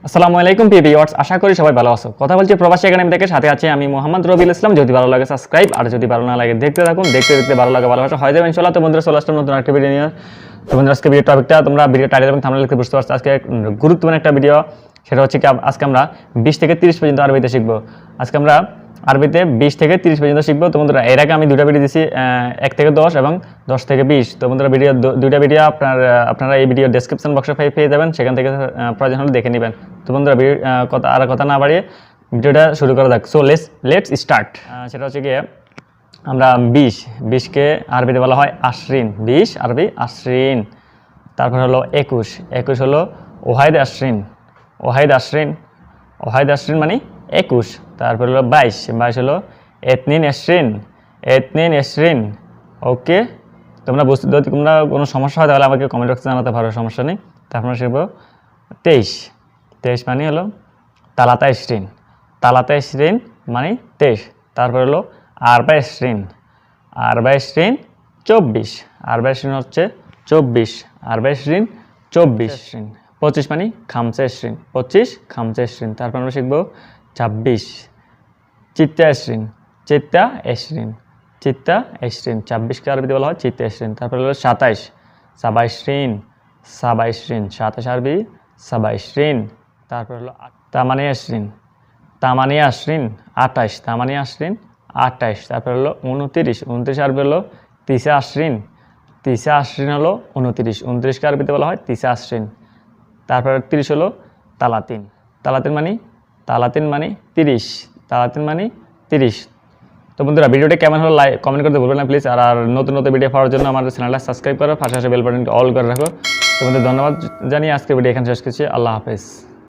আসসালামু আলাইকুম প্রিয় ভিউয়ার্স, আশা করি সবাই ভালো আছো। কথা বলছি প্রবাসী একাডেমি থেকে, সাথে আছি আমি মোহাম্মদ রবিউল ইসলাম। যদি ভালো লাগে সাবস্ক্রাইব, আর যদি ভালো না লাগে দেখতে থাকুন। দেখতে দেখতে ভালো লাগে ভালোবাসা হয়ে যাবে ইনশাআল্লাহ। তো বন্ধুরা চলে আসলাম নতুন একটা ভিডিও নিয়ে। তো বন্ধুরা আজকে ভিডিও টপিকটা তোমরা ভিডিও টাইটেল এবং থাম্বনেল দেখে বুঝতে পারছো। আজকে গুরুত্বপূর্ণ একটা ভিডিও, সেটা হচ্ছে কি আজকে আমরা 20 থেকে 30 পর্যন্ত আরবিতে শিখবো। আজকে আমরা আরবিতে 20 থেকে 30 পর্যন্ত শিখবো। তো বন্ধুরা এর আগে আমি দুটো ভিডিও দিয়েছি, 1 থেকে 10 এবং 10 থেকে 20। তো বন্ধুরা দুইটা ভিডিও আপনারা এই ভিডিও ডেসক্রিপশন বক্সে পেয়ে যাবেন, সেখান থেকে প্রয়োজন হলে দেখে নেবেন। তো বন্ধুরা কথা না বাড়িয়ে ভিডিওটা শুরু করা যাক। So let's start. সেটা হচ্ছে গিয়ে আমরা 20কে আরবিতে বলা হয় আশরিন। 20 আরবি আশরিন। তারপর হলো 21 হলো ওয়াহিদ আশরিন। ওয়াহিদ আশরিন মানে 21। তারপর হলো 22 হলো এতনিন আশরিন। ওকে, যদি তোমরা কোনো সমস্যা হয় তাহলে আমাকে কমেন্ট বক্সে জানাতে পারো, সমস্যা নেই। তারপর শিখবো 23 মানে হলো তালাতা আশরিন মানে 23। তারপর হলো আরবা আশরিন 24 হচ্ছে 24। 25 মানে খামসা আশরিন। তারপর আমরা শিখবো 26 চিত্তা আশরিন। 26কে আরবিতে বলা হয় চিত্তা আশরিন। তারপর হলো 27 সাবাইশরিন আরবি সাবাইশরিন। তারপর হলো তামানিয়া আশরিন 28। তারপর হলো 29 আরবি হলো তিসা আশরিন হলো 29কে আরবিতে বলা হয় তিসা আশরিন। তারপর 30 হলো তালাতিন মানে 30। তো বন্ধুরা ভিডিওটা কেমন হলো কমেন্ট করতে ভুলবেন না প্লিজ। আর নতুন ভিডিও পাওয়ার জন্য আমাদের চ্যানেলটা সাবস্ক্রাইব করো, পাশাপাশি বেল বাটনটি অল করে রাখো। তোমাদের ধন্যবাদ জানিয়ে আজকের ভিডিও এখানে শেষ করছি। আল্লাহ হাফেজ।